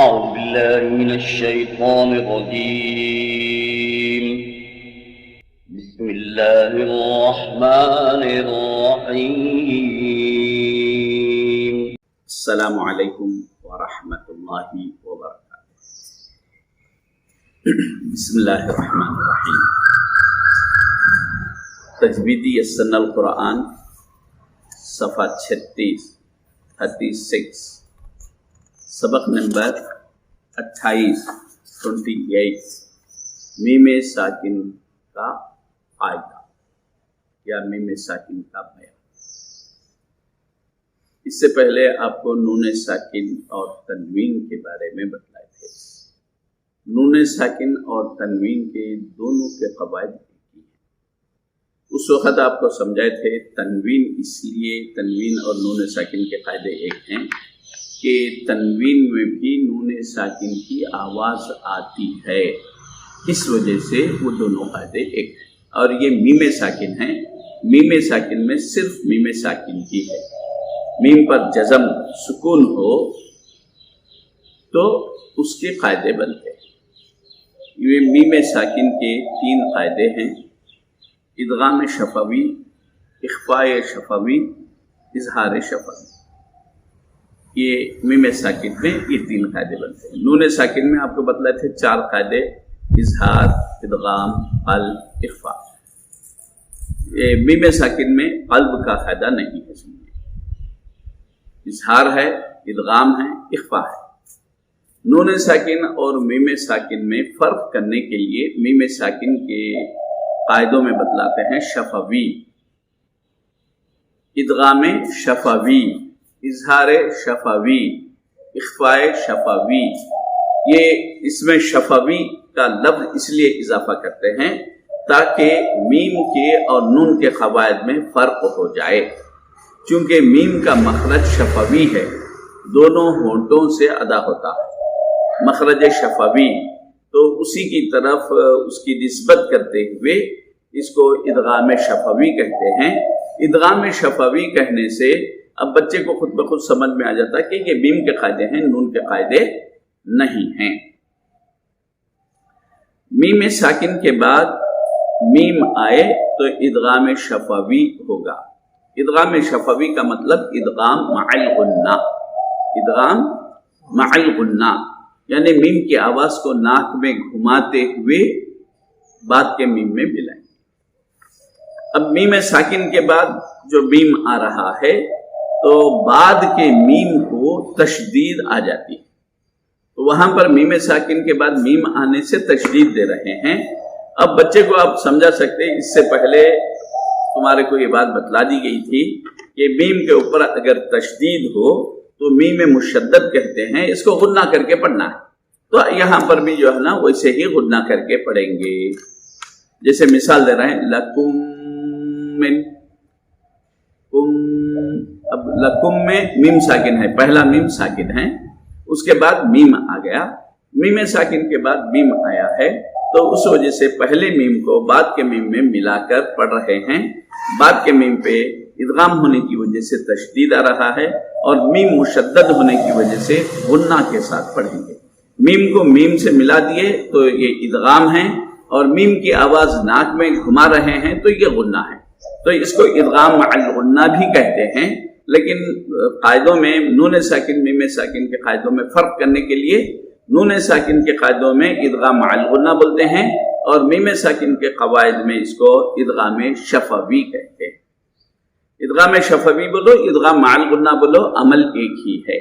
أعوذ بالله من الشيطان الرجيم بسم الله الرحمن الرحيم السلام علیکم ورحمۃ اللہ وبرکاتہ۔ بسم اللہ الرحمن الرحیم۔ تجویدی السنہ القرآن صفحہ 36 سبق نمبر 28 میم ساکن کا قاعدہ یا میم ساکن کا بیان۔ اس سے پہلے آپ کو نون ساکن اور تنوین کے بارے میں بتلائے تھے۔ نون ساکن اور تنوین کے دونوں کے قواعد ایک ہی ہیں۔ اس وقت آپ کو سمجھائے تھے تنوین اس لیے تنوین اور نون ساکن کے قاعدے ایک ہیں کہ تنوین میں بھی نون ساکن کی آواز آتی ہے، اس وجہ سے وہ دونوں قاعدے ایک ہیں۔ اور یہ میم ساکن ہیں، میم ساکن میں صرف میم ساکن کی ہے۔ میم پر جزم سکون ہو تو اس کے قاعدے بنتے ہیں۔ یہ میم ساکن کے 3 قاعدے ہیں: ادغام شفوی، اخفاء شفوی، اظہار شفوی۔ یہ میم ساکن میں یہ 3 قاعدے بنتے ہیں۔ نون ساکن میں آپ کو بتلائے تھے 4 قاعدے: اظہار، ادغام، قلب، اخفاء۔ یہ میم ساکن میں قلب کا قاعدہ نہیں ہے، اظہار ہے، ادغام ہے، اخفاء ہے۔ نون ساکن اور میم ساکن میں فرق کرنے کے لیے میم ساکن کے قاعدوں میں بتلاتے ہیں شفوی، ادغام شفوی، اظہار شفوی، اخفاء شفوی۔ یہ اس میں شفوی کا لفظ اس لیے اضافہ کرتے ہیں تاکہ میم کے اور نون کے قواعد میں فرق ہو جائے۔ چونکہ میم کا مخرج شفوی ہے، دونوں ہونٹوں سے ادا ہوتا ہے، مخرج شفوی، تو اسی کی طرف اس کی نسبت کرتے ہوئے اس کو ادغام شفوی کہتے ہیں۔ ادغام شفوی کہنے سے اب بچے کو خود بخود سمجھ میں آ جاتا ہے کہ یہ میم کے قاعدے ہیں، نون کے قاعدے نہیں ہیں۔ میم ساکن کے بعد میم آئے تو ادغام شفوی ہوگا۔ ادغام شفوی کا مطلب ادغام مع الغنہ، ادغام مع الغنہ، یعنی میم کی آواز کو ناک میں گھماتے ہوئے بعد کے میم میں ملائیں۔ اب میم ساکن کے بعد جو میم آ رہا ہے تو بعد کے میم کو تشدید آ جاتی ہے، تو وہاں پر میم ساکن کے بعد میم آنے سے تشدید دے رہے ہیں۔ اب بچے کو آپ سمجھا سکتے ہیں، اس سے پہلے تمہارے کو یہ بات بتلا دی گئی تھی کہ میم کے اوپر اگر تشدید ہو تو میم مشدد کہتے ہیں، اس کو غنہ کر کے پڑھنا ہے۔ تو یہاں پر بھی جو ہے نا ویسے ہی غنہ کر کے پڑھیں گے۔ جیسے مثال دے رہے ہیں لکم من کم، اب لکم میں میم ساکن ہے، پہلا میم ساکن ہے، اس کے بعد میم آ گیا، میم ساکن کے بعد میم آیا ہے، تو اس وجہ سے پہلے میم کو بعد کے میم میں ملا کر پڑھ رہے ہیں۔ بعد کے میم پہ ادغام ہونے کی وجہ سے تشدید آ رہا ہے اور میم مشدد ہونے کی وجہ سے غنہ کے ساتھ پڑھیں گے۔ میم کو میم سے ملا دیے تو یہ ادغام ہے، اور میم کی آواز ناک میں گھما رہے ہیں تو یہ غنہ ہے۔ تو اس کو ادغام مع الغنہ بھی کہتے ہیں، لیکن قاعدوں میں نون ساکن میم ساکن کے قاعدوں میں فرق کرنے کے لیے نون ساکن کے قاعدوں میں ادغام مع الغنہ بولتے ہیں، اور میم ساکن کے قواعد میں اس کو ادغام شفوی کہتے ہیں۔ ادغام شفوی بولو، ادغام مع الغنہ بولو، عمل ایک ہی ہے۔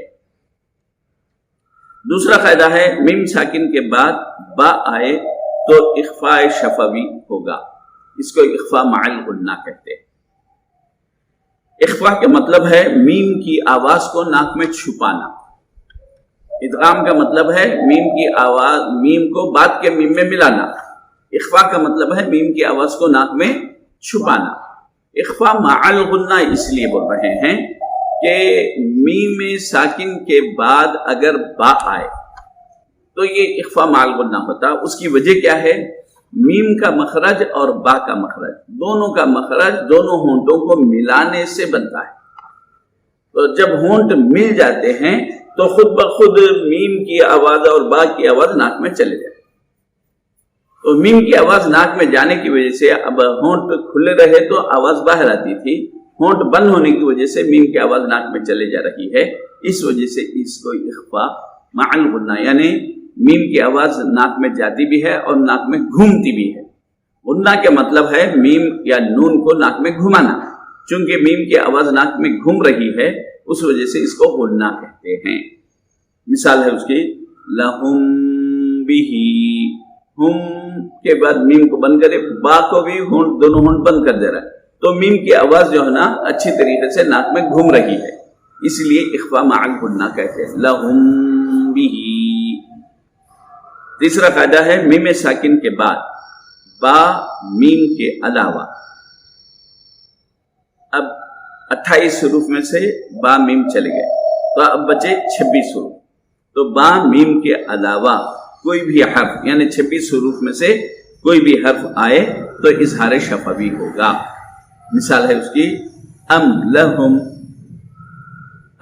دوسرا قاعدہ ہے میم ساکن کے بعد با آئے تو اخفاء شفوی ہوگا، اس کو اخفاء مع الغنہ کہتے ہیں۔ اخفاء کا مطلب ہے میم کی آواز کو ناک میں چھپانا، ادغام کا مطلب ہے میم کی آواز، میم کو بعد کے میم میں ملانا، اخفاء کا مطلب ہے میم کی آواز کو ناک میں چھپانا۔ اخفاء مع الغنہ اس لیے بول رہے ہیں کہ میم ساکن کے بعد اگر با آئے تو یہ اخفاء مع الغنہ ہوتا۔ اس کی وجہ کیا ہے؟ میم کا مخرج اور با کا مخرج، دونوں کا مخرج دونوں ہونٹوں کو ملانے سے بنتا ہے۔ تو جب ہونٹ مل جاتے ہیں تو خود بخود میم کی آواز اور با کی آواز ناک میں چلے جائے. تو میم کی آواز ناک میں جانے کی وجہ سے اب ہونٹ کھلے رہے تو آواز باہر آتی تھی، ہونٹ بند ہونے کی وجہ سے میم کی آواز ناک میں چلے جا رہی ہے. اس وجہ سے اس کو اخفاء مع الغنہ، یعنی میم کی آواز ناک میں جاتی بھی ہے اور ناک میں گھومتی بھی ہے. غنہ کا مطلب ہے میم یا نون کو ناک میں گھمانا. چونکہ میم کی آواز ناک میں گھوم رہی ہے اس وجہ سے اس کو غنہ کہتے ہیں. مثال ہے اس کی لہم بہی، ہم کے بعد میم کو بند کرے، با کو بھی ہونٹ دونوں ہونٹ بند کر دے رہا ہے تو میم کی آواز جو ہے نا اچھی طریقے سے ناک میں گھوم رہی ہے، اس لیے اخفاء مع الغنہ کہتے ہیں. لہم بہی. تیسرا قاعدہ ہے میم ساکن کے بعد با میم کے علاوہ، اب 28 حروف میں سے با میم چلے گئے تو اب بچے 26 حروف. تو با میم کے علاوہ کوئی بھی حرف یعنی 26 حروف میں سے کوئی بھی حرف آئے تو اظہار شفوی ہوگا. مثال ہے اس کی ام لہم.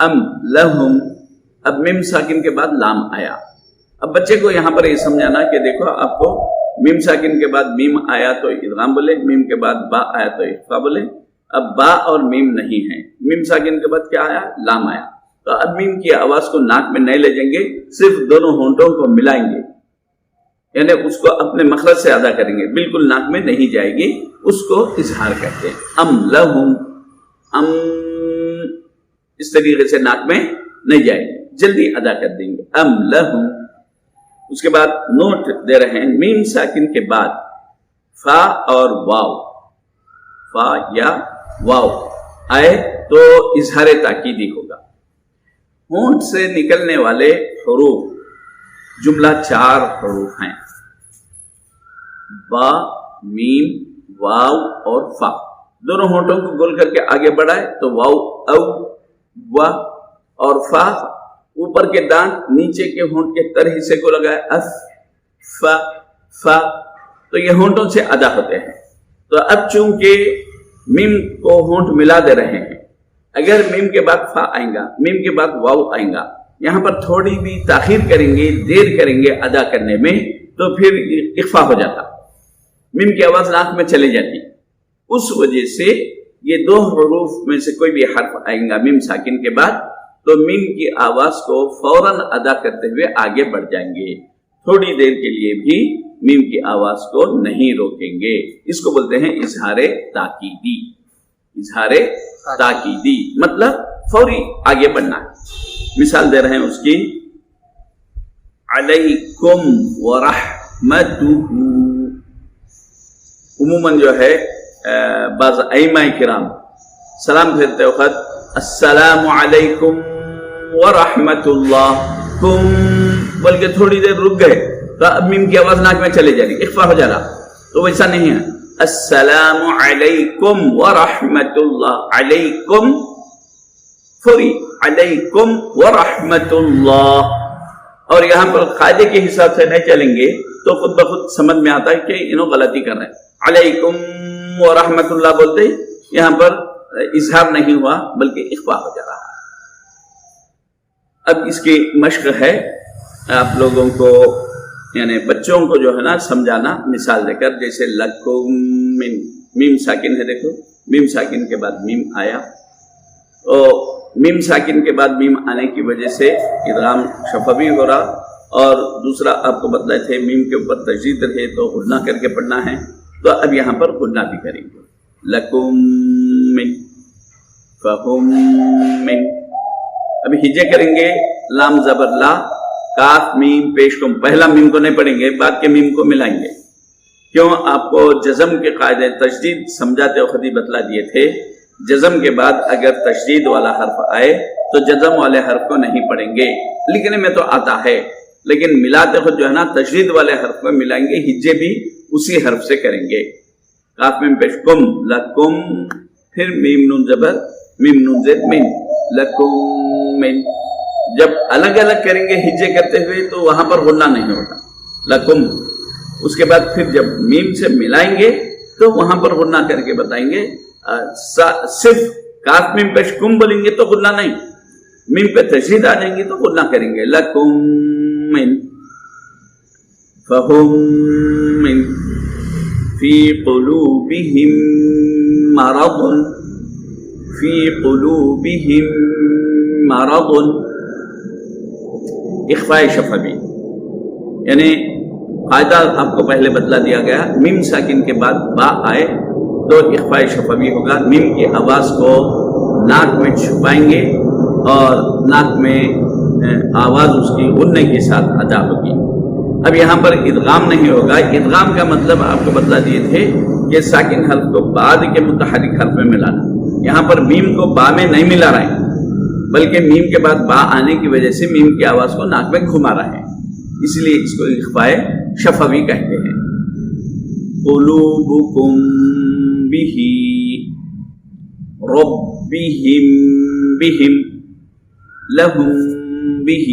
ام لہم، اب میم ساکن کے بعد لام آیا. اب بچے کو یہاں پر یہ سمجھانا کہ دیکھو آپ کو میم ساکن کے بعد میم آیا تو ادغام بولے، میم کے بعد با آیا تو اخفاء بولے. اب با اور میم نہیں ہے، میم ساکن کے بعد کیا آیا؟ لام آیا. تو اب میم کی آواز کو ناک میں نہیں لے جائیں گے، صرف دونوں ہونٹوں کو ملائیں گے، یعنی اس کو اپنے مخرج سے ادا کریں گے، بالکل ناک میں نہیں جائے گی. اس کو اظہار کہتے ہیں. ام لہم، ام اس طریقے سے ناک میں نہیں جائے گی، جلدی ادا کر دیں گے. ام لہم. اس کے بعد نوٹ دے رہے ہیں میم ساکن کے بعد فا اور واو، فا یا واو آئے تو اظہار تاکیدی ہوگا. ہونٹ سے نکلنے والے حروف جملہ 4 حروف ہیں، با، میم، واو اور فا. دونوں ہونٹوں کو گول کر کے آگے بڑھائے تو واو او، وا اور فا. اوپر کے دانت نیچے کے ہونٹ کے تر حصے کو لگائے اف، فا، فا. تو یہ ہونٹوں سے ادا ہوتے ہیں. تو اب چونکہ میم کو ہونٹ ملا دے رہے ہیں، اگر میم کے بعد فا آئیں گا، میم کے بعد واو آئیں گا، یہاں پر تھوڑی بھی تاخیر کریں گے، دیر کریں گے ادا کرنے میں تو پھر اخفاء ہو جاتا، میم کی آواز ناک میں چلے جاتی. اس وجہ سے یہ 2 حروف میں سے کوئی بھی حرف آئیں گا میم ساکن کے بعد تو میم کی آواز کو فوراً ادا کرتے ہوئے آگے بڑھ جائیں گے، تھوڑی دیر کے لیے بھی میم کی آواز کو نہیں روکیں گے. اس کو بولتے ہیں اظہار تاکیدی. اظہار تاکیدی مطلب فوری آگے بڑھنا ہے. مثال دے رہے ہیں اس کی علیکم ورحمتہ. عموماً جو ہے بعض ائمہ کرام سلام پھیرتے وقت السلام علیکم ورحمۃ اللہ کم بول کے تھوڑی دیر رک گئے تو اب میم کی آواز ناک میں چلے جا رہی، اخفاء ہو جا رہا. تو ویسا نہیں ہے. السلام علیکم ورحمۃ اللہ، علیکم فوری، علیکم ورحمۃ اللہ. اور یہاں پر قاعدے کے حساب سے نہیں چلیں گے تو خود بخود سمجھ میں آتا ہے کہ انہوں غلطی کر رہے ہیں. علیکم ورحمۃ اللہ بولتے یہاں پر اظہار نہیں ہوا بلکہ اخفاء ہو جا رہا ہے. اب اس کی مشق ہے آپ لوگوں کو، یعنی بچوں کو جو ہے نا سمجھانا مثال دے کر. جیسے لکم من، میم ساکن ہے، دیکھو میم ساکن کے بعد میم آیا، تو میم ساکن کے بعد میم آنے کی وجہ سے ادغام شفوی ہو رہا. اور دوسرا آپ کو بتلائے تھے میم کے اوپر تشدید رہے تو غنہ کر کے پڑھنا ہے، تو اب یہاں پر غنہ بھی کریں گے. لکم من، فہم من. ابھی ہجے کریں گے، لام زبر لا، کاف میم پیش کم. پہلا میم کو نہیں پڑھیں گے، بعد کے میم کو ملائیں گے. کیوں؟ آپ کو جزم کے قاعدے تشدید سمجھاتے وقت ہی بتلا دیے تھے. جزم کے بعد اگر تشدید والا حرف آئے تو جزم والے حرف کو نہیں پڑھیں گے. لکھنے میں تو آتا ہے لیکن ملاتے خود جو ہے نا تشدید والے حرف کو ملائیں گے، ہجے بھی اسی حرف سے کریں گے. کاف میم پیش کم، لکم، پھر میم نون زبر، میم نون زیر، من، لکم من. جب الگ الگ کریں گے ہجے کرتے ہوئے تو وہاں پر غنہ نہیں ہوتا، لکم. اس کے بعد پھر جب میم سے ملائیں گے تو وہاں پر غنہ کر کے بتائیں گے. صرف کاف میم پیش کم بولیں گے تو غنہ نہیں، میم پہ تشدید آ جائیں گی تو غنہ کریں گے. لکم من فہم من فی قلوبہم مرض فی قلوبہم مرض. اخفاء شفوی یعنی قاعدہ آپ کو پہلے بتلا دیا گیا. میم ساکن کے بعد با آئے تو اخفاء شفوی ہوگا. میم کی آواز کو ناک میں چھپائیں گے اور ناک میں آواز اس کی غننے کے ساتھ ادا ہوگی. اب یہاں پر ادغام نہیں ہوگا. ادغام کا مطلب آپ کو بتلا دیے تھے کہ ساکن حرف کو بعد کے متحرک حرف میں ملانا. یہاں پر میم کو با میں نہیں ملا رہے ہیں بلکہ میم کے بعد با آنے کی وجہ سے میم کی آواز کو ناک میں گھما رہے ہیں, اس لیے اس کو اخفاء شفوی کہتے ہیں. قلوبکم بہ ربہم بہم لہم بہ.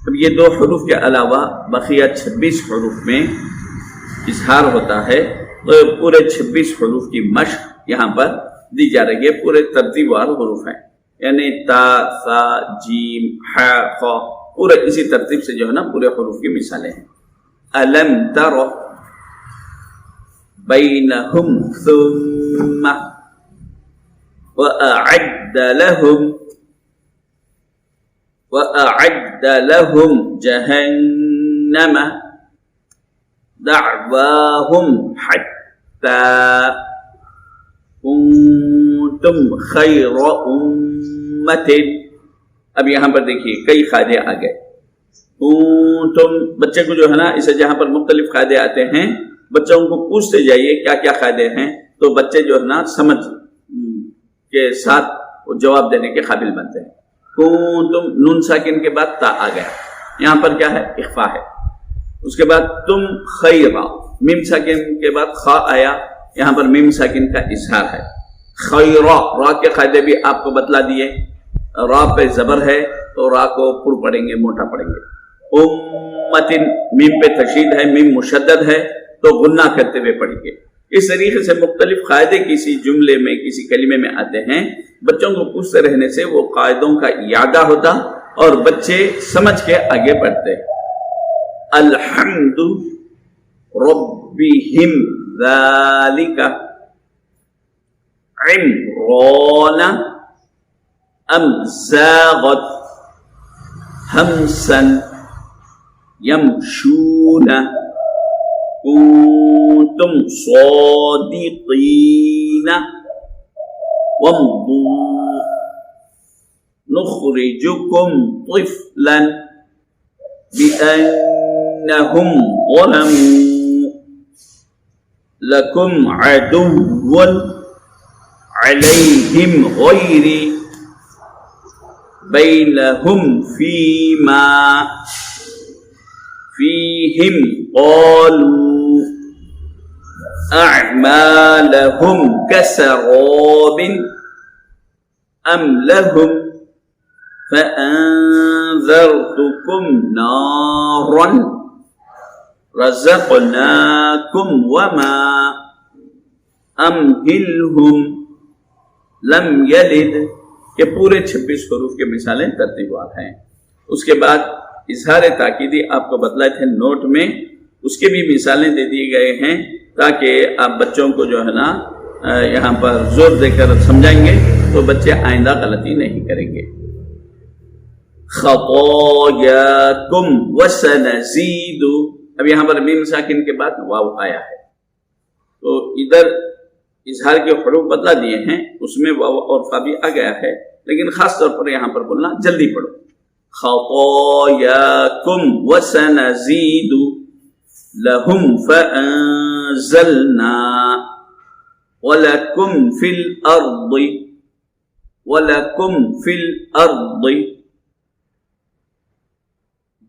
اب یہ دو حروف کے علاوہ بقیہ 26 حروف میں اظہار ہوتا ہے, تو پورے 26 حروف کی مشق یہاں پر دی جا رہی ہے. پورے ترتیب وار حروف ہیں, یعنی تا ثا جیم ح خ, پورے اسی ترتیب سے جو ہے نا پورے حروف کی مثالیں ہیں. الم تر بینہم ثم وأعد لهم جهنم دعواهم حتى كنتم خير أمة. اب یہاں پر دیکھیے کئی قاعدے آ گئے. تم بچے کو جو ہے نا اسے جہاں پر مختلف قاعدے آتے ہیں بچوں کو پوچھتے جائیے کیا کیا قاعدے ہیں, تو بچے جو ہے نا سمجھ کے ساتھ جواب دینے کے قابل بنتے ہیں. تم نون ساکن کے بعد تا آ گیا, یہاں پر کیا ہے اخفاء ہے. اس کے بعد تم خیرہ, میم ساکن کے بعد خا آیا, یہاں پر میم ساکن کا اظہار ہے. خیرہ را کے قاعدے بھی آپ کو بتلا دیے. را پہ زبر ہے تو را کو پر پڑھیں گے, موٹا پڑھیں گے. امتن میم پہ تشدید ہے, میم مشدد ہے تو غنہ کرتے ہوئے پڑھیں گے. اس طریقے سے مختلف قاعدے کسی جملے میں کسی کلمے میں آتے ہیں. بچوں کو پوچھتے رہنے سے وہ قاعدوں کا اعادہ ہوتا اور بچے سمجھ کے آگے بڑھتے. الحمد ربہم ذالک عمران ام زاغت ہمسا یمشون کنتم صادقین وامضوا نخرجکم طفلا بأنهم ظلموا لکم عدو علیہم غیری بینہم فیما فیہم قالوا اعمالہم کسراب ام لہم فانذرتکم نارا رزقناکم وما امہلہم لم یلد. کہ پورے 26 حروف کے مثالیں ترتیبوار ہیں. اس کے بعد اظہار تاکیدی آپ کو بتلائے تھے نوٹ میں, اس کے بھی مثالیں دے دیے گئے ہیں تاکہ آپ بچوں کو جو ہے نا یہاں پر زور دے کر سمجھائیں گے تو بچے آئندہ غلطی نہیں کریں گے. خطایاکم وسنزید, اب یہاں پر میم ساکن کے بعد واو آیا ہے تو ادھر اظہار کے حروف بتلا دیے ہیں, اس میں واو اور فا بھی آ گیا ہے, لیکن خاص طور پر یہاں پر بولنا جلدی پڑھو. خطایاکم وسنزید لہم فانزلنا ولکم فی الارض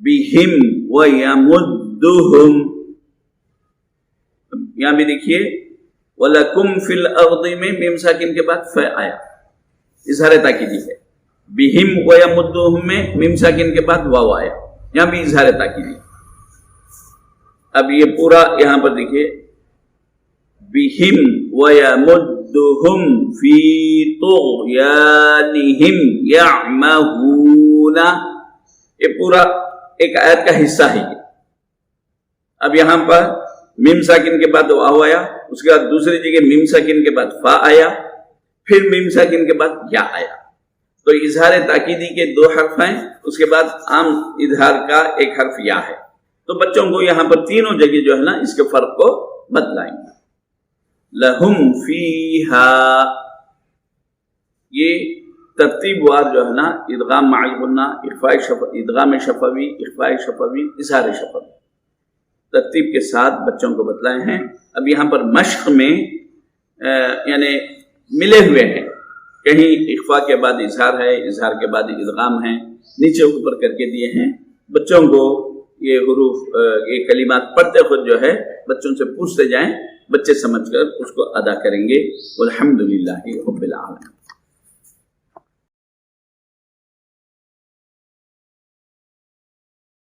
بہم ویمدہم. یہاں بھی دیکھیے وَلَكُمْ فِي الْأَرْضِ میں میم ساکن کے بعد ف آیا, اظہار تاکیدی ہے. بِهِمْ وَيَمُدُّهُمْ میں میم ساکن کے بعد واو آیا, یہاں بھی اظہار تاکیدی. اب یہ پورا یہاں پر دیکھیے بِهِمْ وَيَمُدُّهُمْ فِي طُغْيَانِهِمْ يَعْمَهُونَ. یہ پورا ایک آیت کا حصہ ہے. اب یہاں پر میم ساکن کے بعد واو آیا، اس کے بعد دوسری جگہ میم ساکن کے بعد فا آیا، پھر میم ساکن کے بعد یا آیا. تو اظہار تاکیدی کے 2 حرف ہیں، اس کے بعد عام اظہار کا ایک حرف یا ہے. تو بچوں کو یہاں پر تینوں جگہ جو ہے نا اس کے فرق کو بتلائیں گے. لہم فیہا، یہ ترتیب وار جو ہے نا ادغام مع الغنہ، ادغام شفوی، اخفاء شفوی، اظہار شفوی ترتیب کے ساتھ بچوں کو بتلائے ہیں. اب یہاں پر مشق میں یعنی ملے ہوئے ہیں، کہیں اخفاء کے بعد اظہار ہے، اظہار کے بعد ادغام ہے، نیچے اوپر کر کے دیے ہیں. بچوں کو یہ حروف یہ کلمات پڑھتے خود جو ہے بچوں سے پوچھتے جائیں، بچے سمجھ کر اس کو ادا کریں گے. والحمدللہ رب العالمین.